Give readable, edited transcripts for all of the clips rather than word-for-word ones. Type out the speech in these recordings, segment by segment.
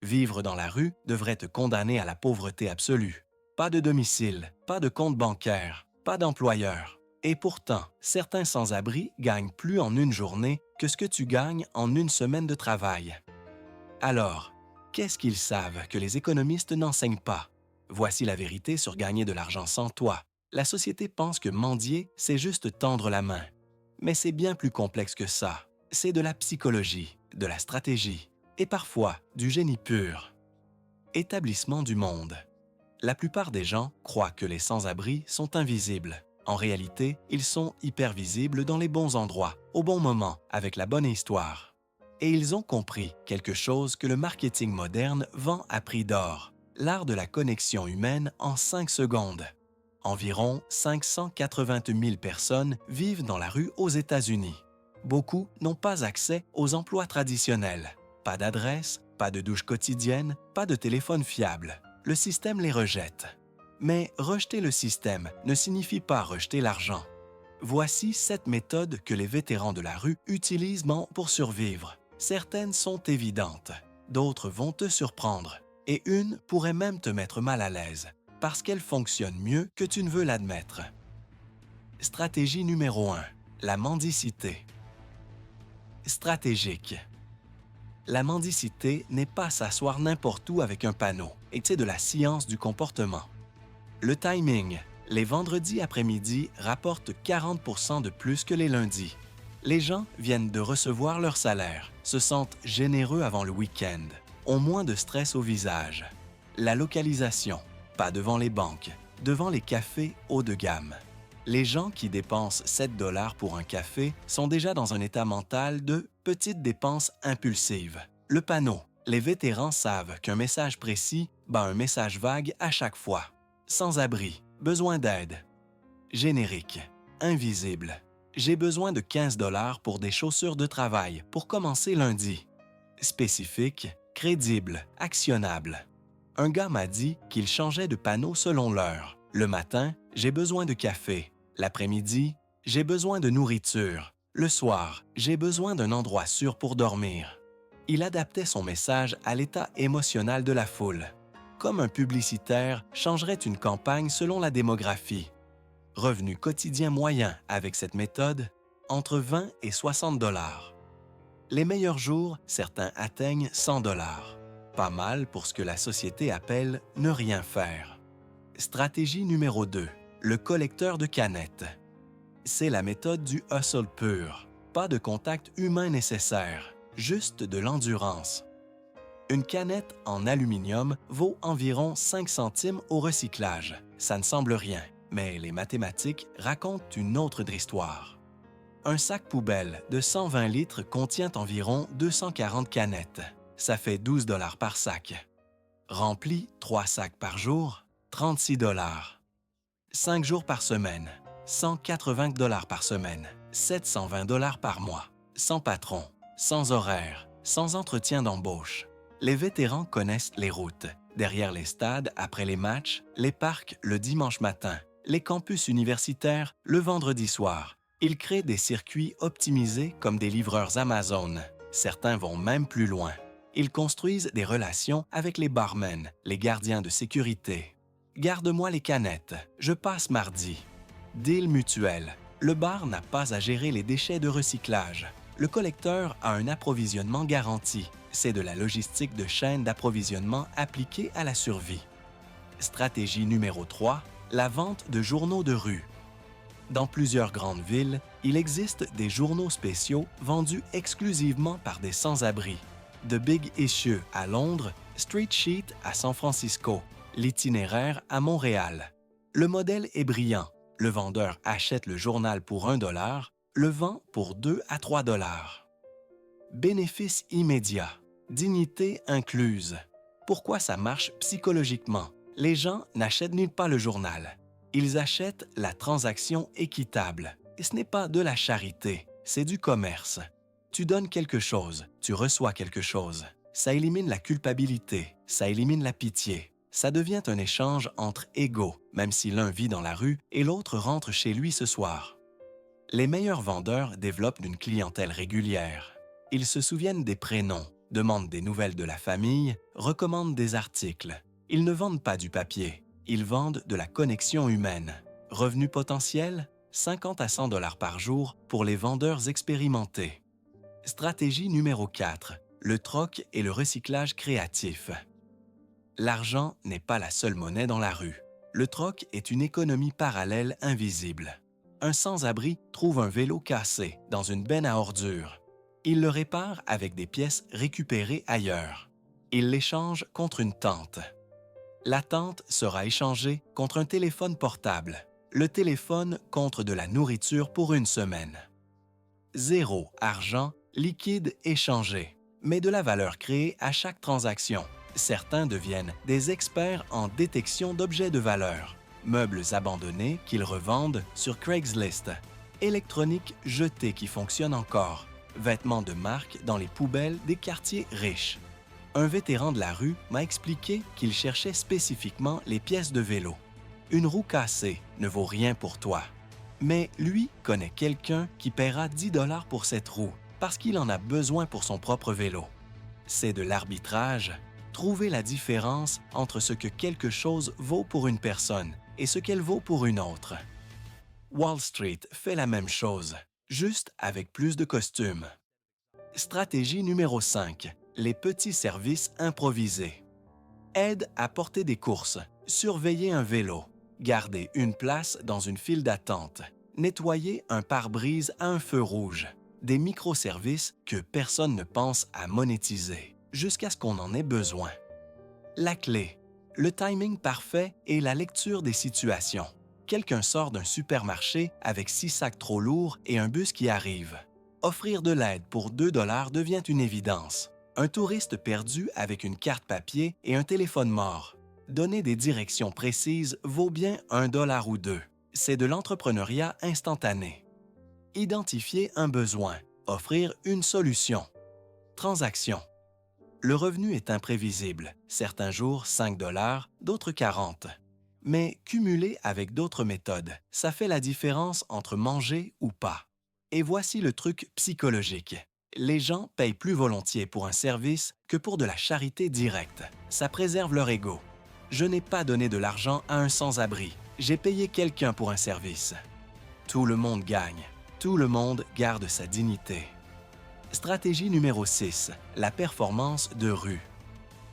Vivre dans la rue devrait te condamner à la pauvreté absolue. Pas de domicile, pas de compte bancaire, pas d'employeur. Et pourtant, certains sans-abri gagnent plus en une journée que ce que tu gagnes en une semaine de travail. Alors, qu'est-ce qu'ils savent que les économistes n'enseignent pas? Voici la vérité sur gagner de l'argent sans toi. La société pense que mendier, c'est juste tendre la main. Mais c'est bien plus complexe que ça. C'est de la psychologie, de la stratégie et parfois du génie pur. Établissement du monde. La plupart des gens croient que les sans-abri sont invisibles. En réalité, ils sont hyper visibles dans les bons endroits, au bon moment, avec la bonne histoire. Et ils ont compris quelque chose que le marketing moderne vend à prix d'or, l'art de la connexion humaine en 5 secondes. Environ 580 000 personnes vivent dans la rue aux États-Unis. Beaucoup n'ont pas accès aux emplois traditionnels. Pas d'adresse, pas de douche quotidienne, pas de téléphone fiable. Le système les rejette. Mais rejeter le système ne signifie pas rejeter l'argent. Voici 7 méthodes que les vétérans de la rue utilisent pour survivre. Certaines sont évidentes, d'autres vont te surprendre, et une pourrait même te mettre mal à l'aise, parce qu'elle fonctionne mieux que tu ne veux l'admettre. Stratégie numéro 1. La mendicité. Stratégique. La mendicité n'est pas s'asseoir n'importe où avec un panneau, et c'est de la science du comportement. Le timing. Les vendredis après-midi rapportent 40% de plus que les lundis. Les gens viennent de recevoir leur salaire, se sentent généreux avant le week-end, ont moins de stress au visage. La localisation. Pas devant les banques, devant les cafés haut de gamme. Les gens qui dépensent 7 $ pour un café sont déjà dans un état mental de petites dépenses impulsives. Le panneau. Les vétérans savent qu'un message précis bat un message vague à chaque fois. Sans-abri. Besoin d'aide. Générique. Invisible. J'ai besoin de 15 $ pour des chaussures de travail pour commencer lundi. Spécifique. Crédible. Actionnable. Un gars m'a dit qu'il changeait de panneau selon l'heure. Le matin, j'ai besoin de café. L'après-midi, j'ai besoin de nourriture. Le soir, j'ai besoin d'un endroit sûr pour dormir. Il adaptait son message à l'état émotionnel de la foule. Comme un publicitaire changerait une campagne selon la démographie. Revenu quotidien moyen avec cette méthode, entre 20 et 60 $. Les meilleurs jours, certains atteignent 100 $. Pas mal pour ce que la société appelle « ne rien faire ». Stratégie numéro 2. Le collecteur de canettes. C'est la méthode du hustle pur. Pas de contact humain nécessaire, juste de l'endurance. Une canette en aluminium vaut environ 5 centimes au recyclage. Ça ne semble rien, mais les mathématiques racontent une autre histoire. Un sac poubelle de 120 litres contient environ 240 canettes. Ça fait 12 $ par sac. Rempli 3 sacs par jour, 36 $. 5 jours par semaine, 180 $ par semaine, 720 $ par mois, sans patron, sans horaire, sans entretien d'embauche. Les vétérans connaissent les routes, derrière les stades après les matchs, les parcs le dimanche matin, les campus universitaires le vendredi soir. Ils créent des circuits optimisés comme des livreurs Amazon. Certains vont même plus loin. Ils construisent des relations avec les barmen, les gardiens de sécurité. Garde-moi les canettes, je passe mardi. Deal mutuel. Le bar n'a pas à gérer les déchets de recyclage. Le collecteur a un approvisionnement garanti. C'est de la logistique de chaîne d'approvisionnement appliquée à la survie. Stratégie numéro 3. La vente de journaux de rue. Dans plusieurs grandes villes, il existe des journaux spéciaux vendus exclusivement par des sans-abri. The Big Issue à Londres, Street Sheet à San Francisco, l'Itinéraire à Montréal. Le modèle est brillant. Le vendeur achète le journal pour 1 $, le vend pour 2 à 3 $. Bénéfice immédiat. Dignité incluse. Pourquoi ça marche psychologiquement? Les gens n'achètent nulle part le journal. Ils achètent la transaction équitable. Et ce n'est pas de la charité, c'est du commerce. Tu donnes quelque chose, tu reçois quelque chose. Ça élimine la culpabilité, ça élimine la pitié. Ça devient un échange entre égaux, même si l'un vit dans la rue et l'autre rentre chez lui ce soir. Les meilleurs vendeurs développent une clientèle régulière. Ils se souviennent des prénoms, demandent des nouvelles de la famille, recommandent des articles. Ils ne vendent pas du papier, ils vendent de la connexion humaine. Revenu potentiel, 50 à 100 $ par jour pour les vendeurs expérimentés. Stratégie numéro 4, le troc et le recyclage créatif. L'argent n'est pas la seule monnaie dans la rue. Le troc est une économie parallèle invisible. Un sans-abri trouve un vélo cassé dans une benne à ordures. Il le répare avec des pièces récupérées ailleurs. Il l'échange contre une tente. La tente sera échangée contre un téléphone portable. Le téléphone contre de la nourriture pour une semaine. Zéro argent, liquide échangé, mais de la valeur créée à chaque transaction. Certains deviennent des experts en détection d'objets de valeur. Meubles abandonnés qu'ils revendent sur Craigslist. Électronique jetée qui fonctionne encore. Vêtements de marque dans les poubelles des quartiers riches. Un vétéran de la rue m'a expliqué qu'il cherchait spécifiquement les pièces de vélo. Une roue cassée ne vaut rien pour toi. Mais lui connaît quelqu'un qui paiera 10 $ pour cette roue parce qu'il en a besoin pour son propre vélo. C'est de l'arbitrage. Trouver la différence entre ce que quelque chose vaut pour une personne et ce qu'elle vaut pour une autre. Wall Street fait la même chose, juste avec plus de costumes. Stratégie numéro 5, les petits services improvisés. Aide à porter des courses, surveiller un vélo, garder une place dans une file d'attente, nettoyer un pare-brise à un feu rouge, des microservices que personne ne pense à monétiser, jusqu'à ce qu'on en ait besoin. La clé, le timing parfait et la lecture des situations. Quelqu'un sort d'un supermarché avec 6 sacs trop lourds et un bus qui arrive. Offrir de l'aide pour 2 $ devient une évidence. Un touriste perdu avec une carte papier et un téléphone mort. Donner des directions précises vaut bien 1 $ ou 2. C'est de l'entrepreneuriat instantané. Identifier un besoin, offrir une solution. Transaction. Le revenu est imprévisible, certains jours 5 $, d'autres 40. Mais cumulé avec d'autres méthodes, ça fait la différence entre manger ou pas. Et voici le truc psychologique. Les gens payent plus volontiers pour un service que pour de la charité directe. Ça préserve leur ego. Je n'ai pas donné de l'argent à un sans-abri. J'ai payé quelqu'un pour un service. Tout le monde gagne. Tout le monde garde sa dignité. Stratégie numéro 6, la performance de rue.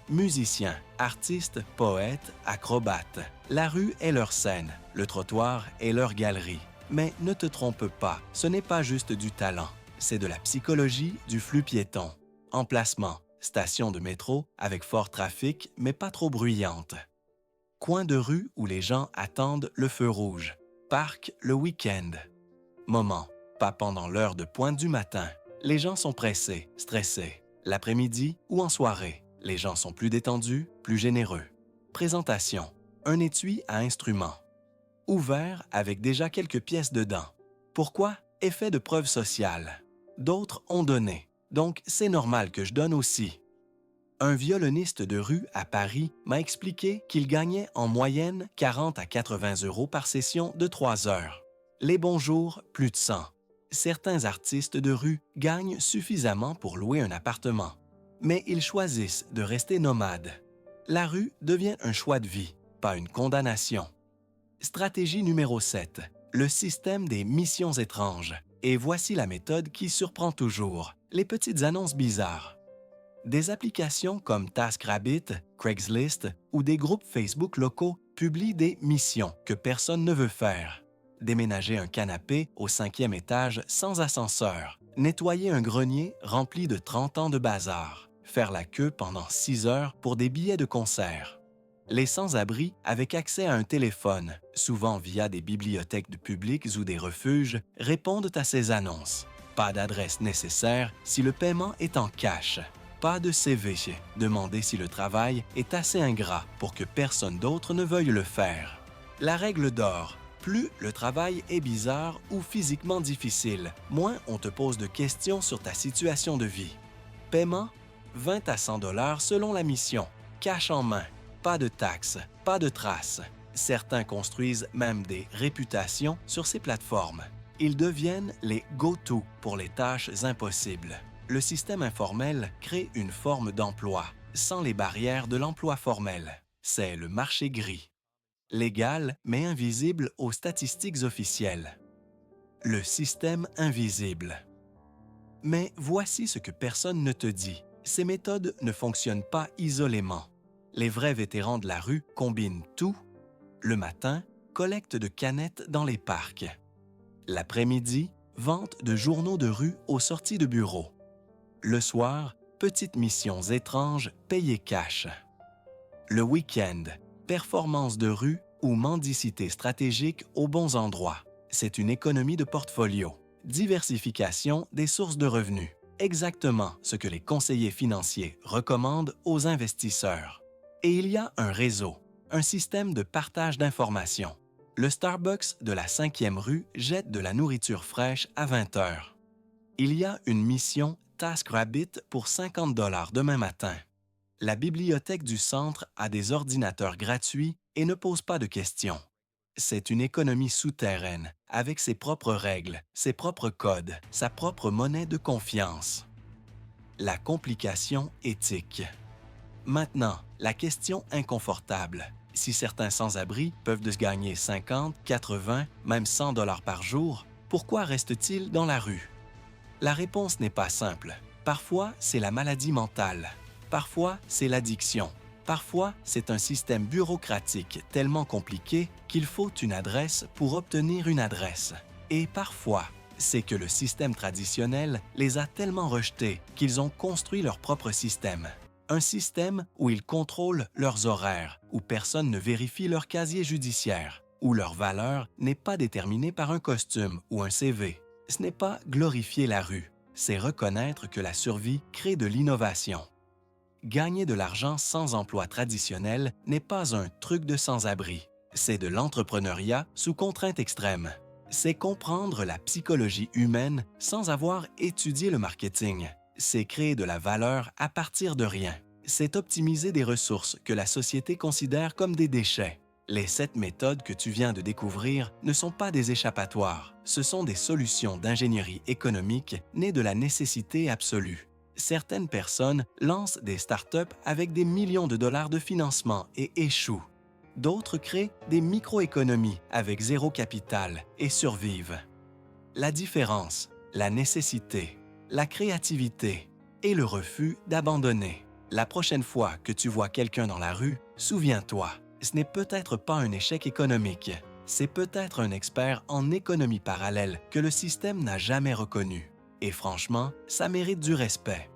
Musiciens, artistes, poètes, acrobates. La rue est leur scène, le trottoir est leur galerie. Mais ne te trompe pas, ce n'est pas juste du talent. C'est de la psychologie du flux piéton. Emplacement, station de métro avec fort trafic mais pas trop bruyante. Coin de rue où les gens attendent le feu rouge. Parc le week-end. Moment, pas pendant l'heure de pointe du matin. Les gens sont pressés, stressés. L'après-midi ou en soirée, les gens sont plus détendus, plus généreux. Présentation, un étui à instruments. Ouvert avec déjà quelques pièces dedans. Pourquoi? Effet de preuve sociale. D'autres ont donné, donc c'est normal que je donne aussi. Un violoniste de rue à Paris m'a expliqué qu'il gagnait en moyenne 40 à 80 € par session de 3 heures. Les bons jours, plus de 100. Certains artistes de rue gagnent suffisamment pour louer un appartement, mais ils choisissent de rester nomades. La rue devient un choix de vie, pas une condamnation. Stratégie numéro 7, le système des missions étranges. Et voici la méthode qui surprend toujours, les petites annonces bizarres. Des applications comme TaskRabbit, Craigslist ou des groupes Facebook locaux publient des missions que personne ne veut faire. Déménager un canapé au 5e étage sans ascenseur, nettoyer un grenier rempli de 30 ans de bazar, faire la queue pendant 6 heures pour des billets de concert. Les sans-abri avec accès à un téléphone, souvent via des bibliothèques publiques ou des refuges, répondent à ces annonces. Pas d'adresse nécessaire si le paiement est en cash. Pas de CV, demander si le travail est assez ingrat pour que personne d'autre ne veuille le faire. La règle d'or, plus le travail est bizarre ou physiquement difficile, moins on te pose de questions sur ta situation de vie. Paiement, 20 à 100 $ selon la mission. Cash en main. Pas de taxes, pas de traces. Certains construisent même des réputations sur ces plateformes. Ils deviennent les go-to pour les tâches impossibles. Le système informel crée une forme d'emploi, sans les barrières de l'emploi formel. C'est le marché gris. Légal, mais invisible aux statistiques officielles. Le système invisible. Mais voici ce que personne ne te dit. Ces méthodes ne fonctionnent pas isolément. Les vrais vétérans de la rue combinent tout. Le matin, collecte de canettes dans les parcs. L'après-midi, vente de journaux de rue aux sorties de bureau. Le soir, petites missions étranges payées cash. Le week-end, performance de rue ou mendicité stratégique aux bons endroits. C'est une économie de portfolio. Diversification des sources de revenus. Exactement ce que les conseillers financiers recommandent aux investisseurs. Et il y a un réseau, un système de partage d'informations. Le Starbucks de la 5e rue jette de la nourriture fraîche à 20 heures. Il y a une mission TaskRabbit pour 50 $ demain matin. La bibliothèque du centre a des ordinateurs gratuits et ne pose pas de questions. C'est une économie souterraine, avec ses propres règles, ses propres codes, sa propre monnaie de confiance. La complication éthique. Maintenant, la question inconfortable. Si certains sans-abri peuvent se gagner 50, 80, même 100 $ par jour, pourquoi restent-ils dans la rue? La réponse n'est pas simple. Parfois, c'est la maladie mentale. Parfois, c'est l'addiction. Parfois, c'est un système bureaucratique tellement compliqué qu'il faut une adresse pour obtenir une adresse. Et parfois, c'est que le système traditionnel les a tellement rejetés qu'ils ont construit leur propre système. Un système où ils contrôlent leurs horaires, où personne ne vérifie leur casier judiciaire, où leur valeur n'est pas déterminée par un costume ou un CV. Ce n'est pas glorifier la rue, c'est reconnaître que la survie crée de l'innovation. Gagner de l'argent sans emploi traditionnel n'est pas un truc de sans-abri. C'est de l'entrepreneuriat sous contrainte extrême. C'est comprendre la psychologie humaine sans avoir étudié le marketing. C'est créer de la valeur à partir de rien. C'est optimiser des ressources que la société considère comme des déchets. Les 7 méthodes que tu viens de découvrir ne sont pas des échappatoires. Ce sont des solutions d'ingénierie économique nées de la nécessité absolue. Certaines personnes lancent des startups avec des millions de dollars de financement et échouent. D'autres créent des microéconomies avec zéro capital et survivent. La différence, la nécessité, la créativité et le refus d'abandonner. La prochaine fois que tu vois quelqu'un dans la rue, souviens-toi, ce n'est peut-être pas un échec économique, c'est peut-être un expert en économie parallèle que le système n'a jamais reconnu. Et franchement, ça mérite du respect.